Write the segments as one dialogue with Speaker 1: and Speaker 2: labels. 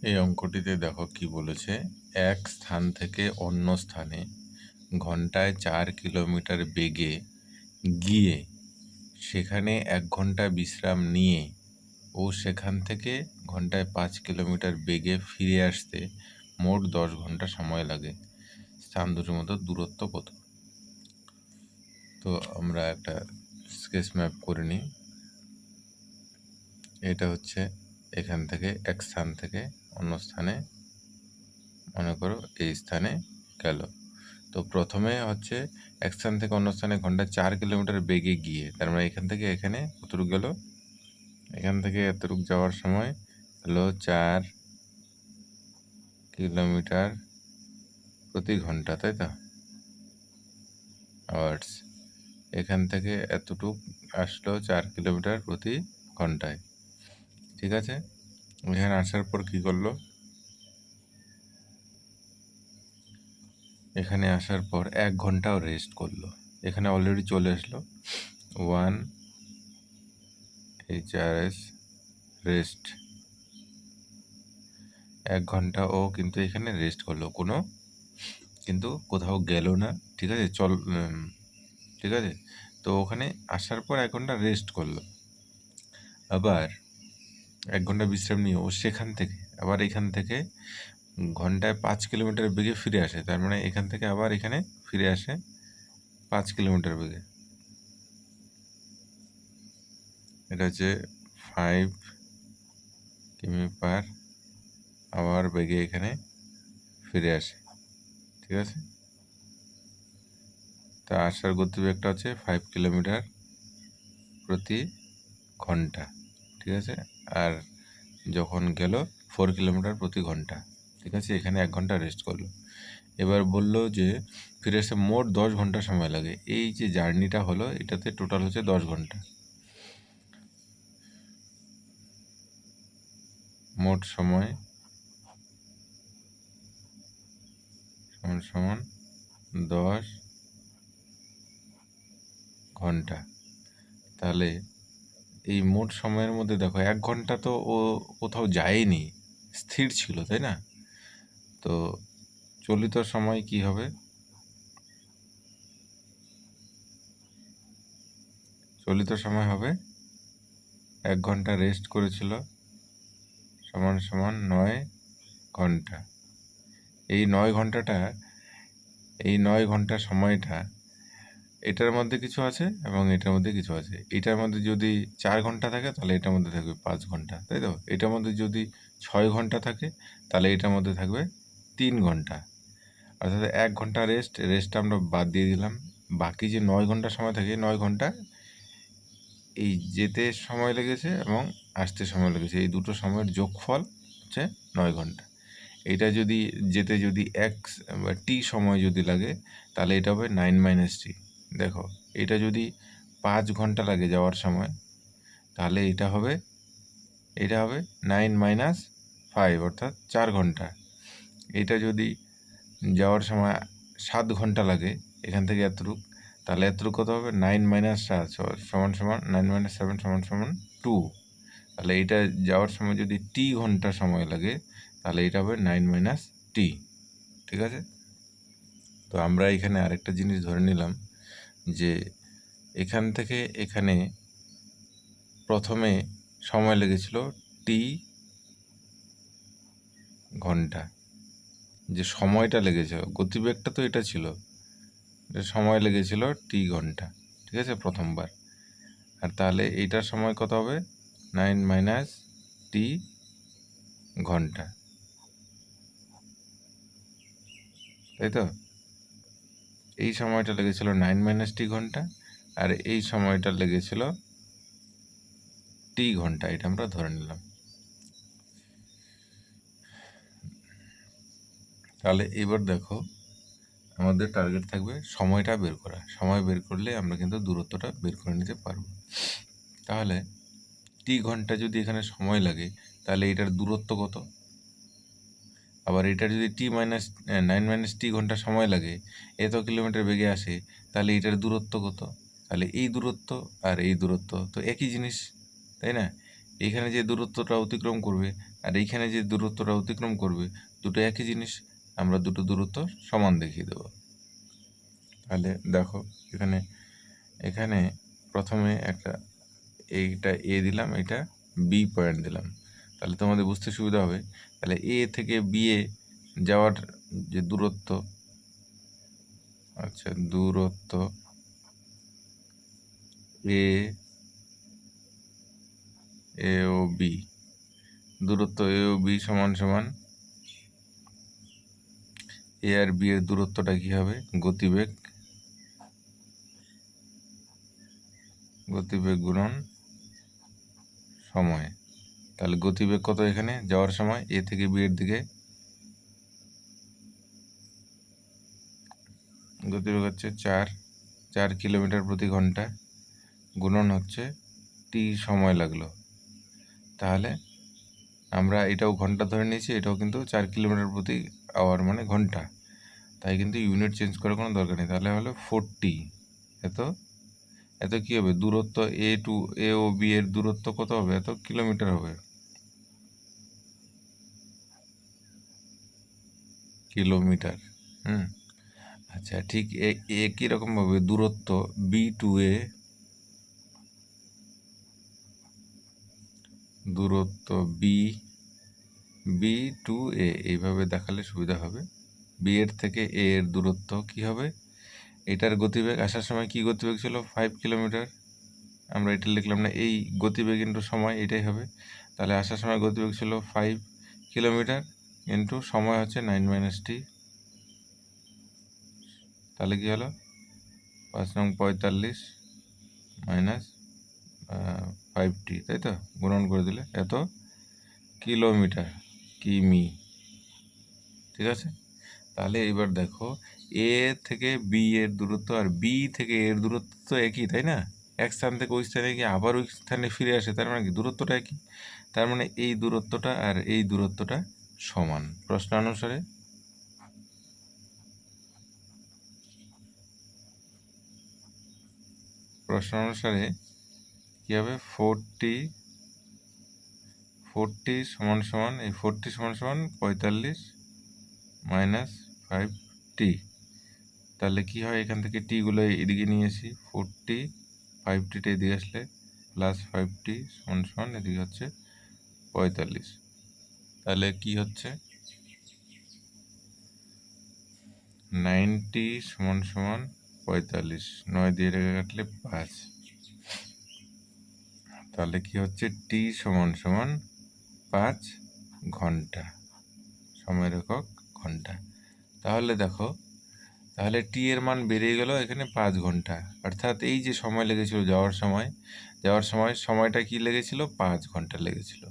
Speaker 1: এই অঙ্কটিতে দেখো কি বলেছে, এক স্থান থেকে অন্য স্থানে ঘন্টায় 4 কিলোমিটার বেগে গিয়ে সেখানে 1 ঘন্টা বিশ্রাম নিয়ে ও সেখান থেকে ঘন্টায় 5 কিলোমিটার বেগে ফিরে আসতে মোট 10 ঘন্টা সময় লাগে। স্থান দুটির মধ্যে দূরত্ব কত? তো আমরা একটা স্কেচ ম্যাপ করে নিই। এটা হচ্ছে এখান থেকে এক স্থান থেকে অন্য স্থানে, মনে করো এই স্থানে গেল। তো প্রথমে হচ্ছে এক স্থান থেকে অন্য স্থানে ঘন্টায় 4 কিলোমিটার বেগে গিয়ে, তার মানে এখান থেকে এখানে কতটুকু গেল, এখান থেকে এতটুকু যাওয়ার সময় হলো 4 কিলোমিটার প্রতি ঘন্টা, তাই তো? আওয়ার্স। এখান থেকে এতটুক আসলো 4 কিলোমিটার প্রতি ঘন্টায়, ঠিক আছে? এখানে আসার পর কি করলো, এখানে আসার পর 1 ঘন্টাও রেস্ট করলো। এখানে অলরেডি চলে আসলো 1 HRS রেস্ট, 1 ঘন্টা ও কিন্তু এখানে রেস্ট করলো, কিন্তু কোথাও গেল না, ঠিক আছে? ঠিক আছে। তো ওখানে আসার পর 1 ঘন্টা রেস্ট করলো, আবার 1 ঘন্টা বিশ্রাম নিয়ে ও সেখান থেকে আবার এখান থেকে ঘন্টায় 5 কিলোমিটার বেগে ফিরে আসে। তার মানে এখান থেকে আবার এখানে ফিরে আসে 5 কিলোমিটার বেগে। এটা হচ্ছে 5 কিমি পার আওয়ার বেগে এখানে ফিরে আসে, ঠিক আছে? তা আসার গতিবেগটা হচ্ছে 5 কিলোমিটার প্রতি ঘন্টা, ঠিক আছে? আর যখন গেল 4 কিলোমিটার প্রতি ঘন্টা, ঠিক আছে? এখানে 1 ঘন্টা রেস্ট করলো। এবার বললো যে ফিরে এসে মোট 10 ঘন্টা সময় লাগে। এই যে জার্নিটা হলো, এটাতে টোটাল হচ্ছে 10 ঘন্টা। মোট সময় সমান সমান 10 ঘন্টা। তাহলে এই মোট সময়ের মধ্যে দেখো 1 ঘন্টা তো ও কোথাও যায়নি, স্থির ছিল, তাই না? তো চলিত সময় কি হবে? চলিত সময় হবে 1 ঘন্টা রেস্ট করেছিল সমান সমান 9 ঘন্টা। এই 9 ঘন্টাটা, এই 9 ঘন্টা সময়টা এটার মধ্যে কিছু আছে এবং এটার মধ্যে কিছু আছে। এটার মধ্যে যদি 4 ঘন্টা থাকে তাহলে এটার মধ্যে থাকবে 5 ঘন্টা, তাই তো? এটার মধ্যে যদি 6 ঘন্টা থাকে তাহলে এটার মধ্যে থাকবে 3 ঘন্টা। অর্থাৎ 1 ঘন্টা রেস্টটা আমরা বাদ দিয়ে দিলাম। বাকি যে 9 ঘন্টা সময় থাকে, 9 ঘন্টা এই যেতে সময় লেগেছে এবং আসতে সময় লেগেছে, এই দুটো সময়ের যোগফল হচ্ছে 9 ঘন্টা। এটা যদি যেতে যদি টি সময় যদি লাগে তাহলে এটা হবে 9 - t। দেখো, এটা যদি 5 ঘন্টা লাগে যাওয়ার সময় তাহলে এটা হবে 9 - 5 অর্থাৎ 4 ঘন্টা। এটা যদি যাওয়ার সময় 7 ঘন্টা লাগে এখান থেকে এতটুক, তাহলে এতটুক কত হবে? 9 - 7 সমান সমান 9 - 7 সমান সমান 2। তাহলে এটা যাওয়ার সময় যদি টি ঘন্টা সময় লাগে তাহলে এটা হবে 9 - t, ঠিক আছে? তো আমরা এখানে আরেকটা জিনিস ধরে নিলাম যে এখান থেকে এখানে প্রথমে সময় লেগেছিল টি ঘন্টা, যে সময়টা লেগেছিল, গতিবেগটা তো এটা ছিল, সময় লেগেছিল টি ঘন্টা, ঠিক আছে? প্রথমবার। আর তাহলে এইটার সময় কত হবে? 9 - t ঘন্টা, তাই তো? এই সময়টা লেগেছিল 9 - t ঘন্টা, আর এই সময়টা লেগেছিল টি ঘন্টা, এটা আমরা ধরে নিলাম। তাহলে এবার দেখো, আমাদের টার্গেট থাকবে সময়টা বের করা। সময় বের করলে আমরা কিন্তু দূরত্বটা বের করে নিতে পারবো। তাহলে টি ঘন্টা যদি এখানে সময় লাগে তাহলে এটার দূরত্ব কত? আবার এটার যদি 9 - t ঘন্টা সময় লাগে, এত কিলোমিটার বেগে আসে, তাহলে এটার দূরত্ব কত? তাহলে এই দূরত্ব আর এই দূরত্ব তো একই জিনিস, তাই না? এখানে যে দূরত্বটা অতিক্রম করবে আর এইখানে যে দূরত্বটা অতিক্রম করবে দুটো একই জিনিস, আমরা দুটো দূরত্ব সমান দেখিয়ে দেবো। তাহলে দেখো এখানে এখানে প্রথমে এইটা এ দিলাম, এটা বি পয়েন্ট দিলাম, তাহলে তোমাদের বুঝতে সুবিধা হবে। তাহলে এ থেকে বি এ যাওয়ার যে দূরত্ব, আচ্ছা দূরত্ব এ ও বি, দূরত্ব এ ও বি সমান সমান এ আর বি এর দূরত্বটা কি হবে, গতিবেগ গুণন সময়। তাহলে গতিবেগ কত এখানে যাওয়ার সময় এ থেকে বি এর দিকে, গতিবেগ হচ্ছে 4 কিলোমিটার প্রতি ঘন্টা, গুণন হচ্ছে টি সময় লাগলো। তাহলে আমরা এটাও ঘন্টা ধরে নিয়েছি, এটাও কিন্তু 4 কিলোমিটার প্রতি আওয়ার মানে ঘন্টা, তাই কিন্তু ইউনিট চেঞ্জ করার কোনো দরকার নেই। তাহলে হলো 40, এত কি হবে, দূরত্ব এ ও বি এর দূরত্ব কত হবে, এত কিলোমিটার হবে, কিলোমিটার। আচ্ছা ঠিক একই রকমভাবে দূরত্ব বি টু এ, দূরত্ব বি টু এ এইভাবে দেখালে সুবিধা হবে। বি এর থেকে এ এর দূরত্ব কি হবে, এটার গতিবেগ আসার সময় কি গতিবেগ ছিল 5 কিলোমিটার, আমরা এটা লিখলাম না, এই গতিবেগ ইন্টু সময় এটাই হবে। তাহলে আসার সময় গতিবেগ ছিল 5 কিলোমিটার ইন্টু সময় হচ্ছে 9 - t, তাহলে কি হলো 5 নং 45 মাইনাস 5t, তাই তো, গুণন করে দিলে এত কিলোমিটার, কিমি। ঠিক আছে, তাহলে এবার দেখো এ থেকে বি এর দূরত্ব আর বি থেকে এর দূরত্ব তো একই, তাই না, এক স্থান থেকে ওই স্থানে গিয়ে আবার ওই স্থানে ফিরে আসে, তার মানে কি দূরত্বটা একই, তার মানে এই দূরত্বটা আর এই দূরত্বটা সমান। প্রশ্নানুসারে কি হবে, 40 সমান সমান এই 40 সমান সমান 45 মাইনাস 5t। তাহলে কি হয়, এখান থেকে টিগুলো এদিকে নিয়ে আসি, 40 5tটা এদিকে আসলে প্লাস 5t সমান সমান এদিকে হচ্ছে 45। তাহলে কি হচ্ছে 90 সমান সমান 45, 9 দিয়ে রেখে কাটলে 5, তাহলে কি হচ্ছে টি সমান সমান 5 ঘন্টা, সময়ের একক ঘন্টা। তাহলে দেখো, তাহলে টি এর মান বেরিয়ে গেল এখানে 5 ঘন্টা, অর্থাৎ এই যে সময় লেগেছিল সময়টা কি লেগেছিল, 5 ঘন্টা লেগেছিল।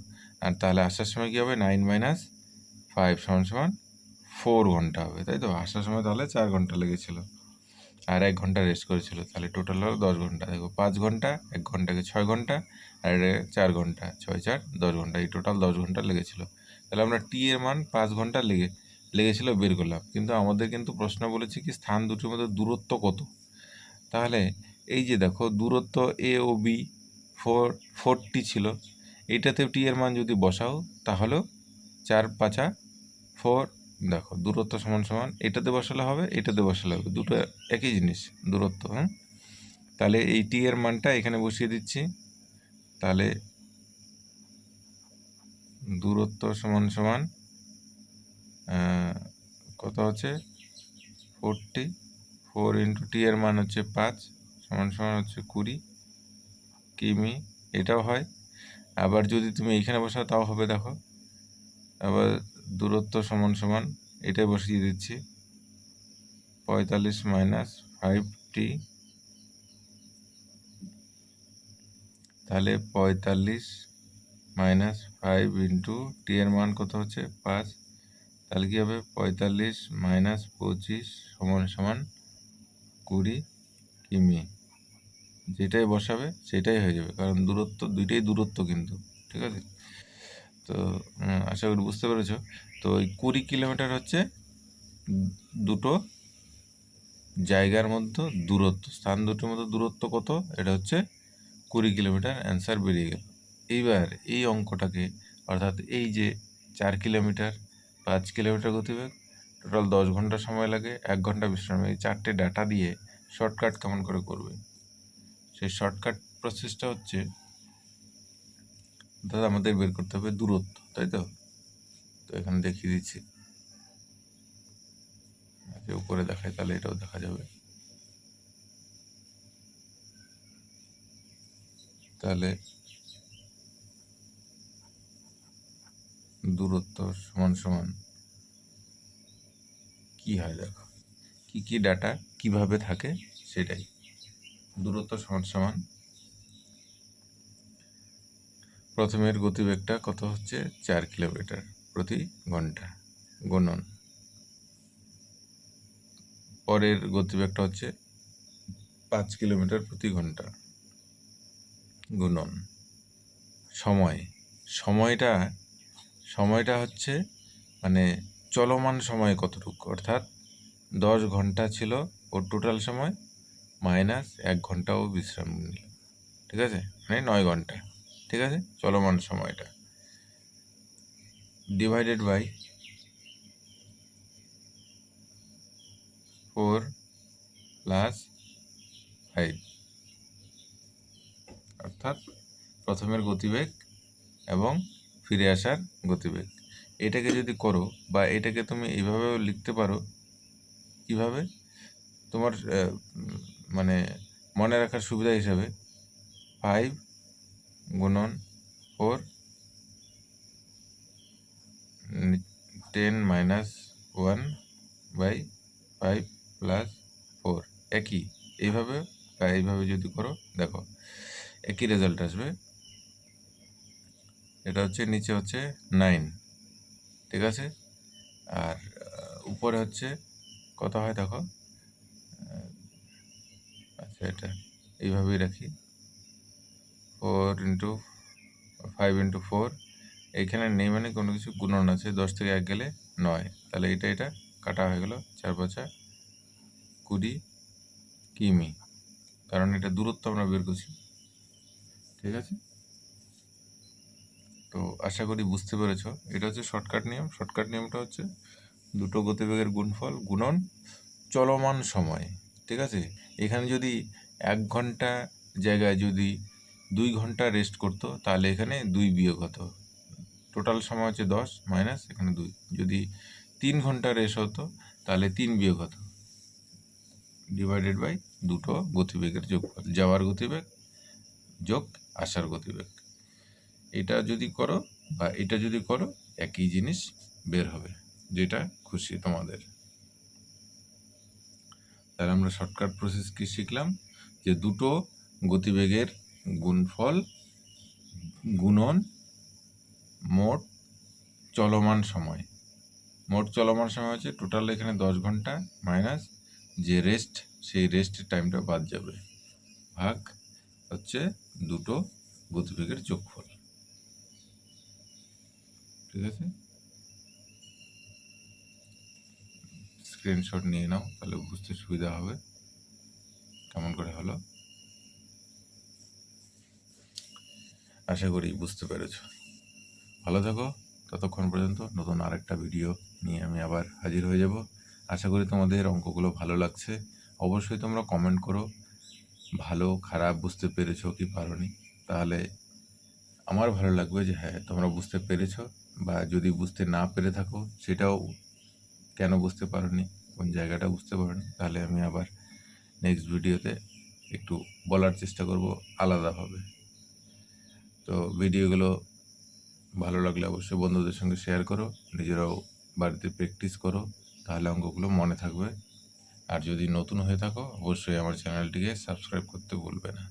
Speaker 1: আর তাহলে আসার সময় কি হবে, 9 - 5 সমান সমান 4 ঘন্টা হবে, তাই তো, আসার সময় তাহলে 4 ঘন্টা লেগেছিল আর 1 ঘন্টা রেস্ট করেছিল, তাহলে টোটাল হলো 10 ঘন্টা। দেখো 5 ঘন্টা, 1 ঘন্টাকে 6 ঘন্টা, আর 4 ঘন্টা, 6 4 10 ঘন্টা, এই টোটাল 10 ঘন্টা লেগেছিল। তাহলে আমরা টি এর মান 5 ঘন্টা লেগেছিল বের করলাম, কিন্তু আমাদের কিন্তু প্রশ্ন বলেছে কি স্থান দুটির মধ্যে দূরত্ব কত। তাহলে এই যে দেখো দূরত্ব এ ও বি 40 ছিল, এইটাতেও টি এর মান যদি বসাও তাহলেও 4 5 4, দেখো দূরত্ব সমান সমান এটাতে বসালে হবে, এটাতে বসালে হবে, দুটো একই জিনিস দূরত্ব। তাহলে এই টি এর মানটা এখানে বসিয়ে দিচ্ছি, তাহলে দূরত্ব সমান সমান কত হচ্ছে 44 ইন্টু টি এর মান হচ্ছে 5 সমান সমান হচ্ছে 20 কিমি, এটাও হয়। আবার যদি তুমি এইখানে বসাও তাও হবে, দেখো আবার দূরত্ব সমান সমান এটাই বসিয়ে দিচ্ছি, 45 মাইনাস 5t, তাহলে 45 মাইনাস 5 ইন্টু টি এর মান কত হচ্ছে 5, তাহলে কী হবে 45 মাইনাস 25 সমান সমান 20 কিমি। যেটাই বসাবে সেটাই হয়ে যাবে, কারণ দূরত্ব দুইটাই দূরত্ব কিন্তু। ঠিক আছে, তো আশা করি বুঝতে পেরেছো। তো এই 20 কিলোমিটার হচ্ছে দুটো জায়গার মধ্যে দূরত্ব, স্থান দুটোর মধ্যে দূরত্ব কত, এটা হচ্ছে 20 কিলোমিটার, অ্যান্সার বেরিয়ে গেল। এইবার এই অঙ্কটাকে অর্থাৎ এই যে 4 কিলোমিটার 5 কিলোমিটার গতিবেগ, টোটাল 10 ঘন্টা সময় লাগে, 1 ঘন্টা বিশ্রাম। এই 4টে ডাটা দিয়ে শর্টকাট কেমন করে করবে, সেই শর্টকাট প্রসেসটা হচ্ছে দাদা আমাদের বের করতে হবে দূরত্ব, তাই তো? তো এখানে দেখিয়ে দিচ্ছি, উপরে দেখায় তাহলে এটাও দেখা যাবে। তাহলে দূরত্ব সমান সমান কি হয় দেখো, কি ডাটা কিভাবে থাকে সেটাই। দূরত্ব সমান সমান প্রথমের গতিবেগটা কত হচ্ছে 4 কিলোমিটার প্রতি ঘন্টা গুণন পরের গতিবেগটা হচ্ছে 5 কিলোমিটার প্রতি ঘন্টা গুণন সময়টা হচ্ছে মানে চলমান সময় কতটুকু, অর্থাৎ 10 ঘন্টা ছিল ওর টোটাল সময়, মাইনাস 1 ঘন্টাও বিশ্রাম নিল, ঠিক আছে, মানে 9 ঘন্টা, ঠিক আছে, চলমান সময়টা, ডিভাইডেড বাই 4 প্লাস 5, অর্থাৎ প্রথমের গতিবেগ এবং ফিরে আসার গতিবেগ। এটাকে যদি করো বা এটাকে তুমি এইভাবেও লিখতে পারো, কিভাবে তোমার মানে মনে রাখার সুবিধা হিসাবে 5 গুণন 4 10 মাইনাস 1 বাই 5 প্লাস 4 একই, এইভাবে বা এইভাবে যদি করো দেখো একই রেজাল্ট আসবে। এটা হচ্ছে নিচে হচ্ছে 9, ঠিক আছে, আর উপরে হচ্ছে কত হয় দেখো, আচ্ছা এটা এইভাবেই রাখি, 4 ইন্টু 5 ইন্টু 4, এইখানে নেই মানে কোনো কিছু গুণন আছে, 10 থেকে 1 গেলে 9, তাহলে এটা কাটা হয়ে গেল 4 5 20 কিমি, কারণ এটা দূরত্ব আমরা বের করছি, ঠিক আছে। তো আশা করি বুঝতে পেরেছো, এটা হচ্ছে শর্টকাট নিয়ম। শর্টকাট নিয়মটা হচ্ছে দুটো গতিবেগের গুণফল গুণন চলমান সময়, ঠিক আছে। এখানে যদি 1 ঘন্টা জায়গায় যদি 2 ঘন্টা রেস্ট করতো তাহলে এখানে 2 বিয়োগ হতো, টোটাল সময় হচ্ছে 10 মাইনাস এখানে 2, যদি 3 ঘন্টা রেস্ট হতো তাহলে 3 বিয়োগ হতো, ডিভাইডেড বাই দুটো গতিবেগের যোগফল, যাওয়ার গতিবেগ যোগ আসার গতিবেগ। এটা যদি করো বা এটা যদি করো একই জিনিস বের হবে, যেটা খুশি তোমাদের। তাহলে আমরা শর্টকাট প্রসেস কি শিখলাম, যে দুটো গতিবেগের গুণফল গুণন মোট চলমান সময়। মোট চলমান সময় হচ্ছে টোটাল এখানে 10 ঘন্টা মাইনাস যে রেস্ট, সেই রেস্টের টাইমটা বাদ যাবে, ভাগ হচ্ছে দুটো গতিবেগের যোগফল, ঠিক আছে। স্ক্রিনশট নিয়ে নাও, তাহলে বুঝতে সুবিধা হবে কেমন করে হলো। আশা করি বুঝতে পেরেছ। ভালো থাকো, ততক্ষণ পর্যন্ত নতুন আরেকটা ভিডিও নিয়ে আমি আবার হাজির হয়ে যাব। আশা করি তোমাদের অঙ্কগুলো ভালো লাগছে। অবশ্যই তোমরা কমেন্ট করো ভালো খারাপ বুঝতে পেরেছো কি পারোনি, তাহলে আমার ভালো লাগবে যে হ্যাঁ তোমরা বুঝতে পেরেছো, বা যদি বুঝতে না পেরে থাকো সেটাও কেন বুঝতে পারোনি, কোন জায়গাটা বুঝতে পারোনি, তাহলে আমি আবার নেক্সট ভিডিওতে একটু বলার চেষ্টা করব আলাদাভাবে। তো ভিডিওগুলো ভালো লাগলে অবশ্যই বন্ধুদের সঙ্গে শেয়ার করো, নিজেরাও বাড়িতে প্র্যাকটিস করো, তাহলে অঙ্কগুলো মনে থাকবে। আর যদি নতুন হয়ে থাকো অবশ্যই আমার চ্যানেলটিকে সাবস্ক্রাইব করতে ভুলবে না।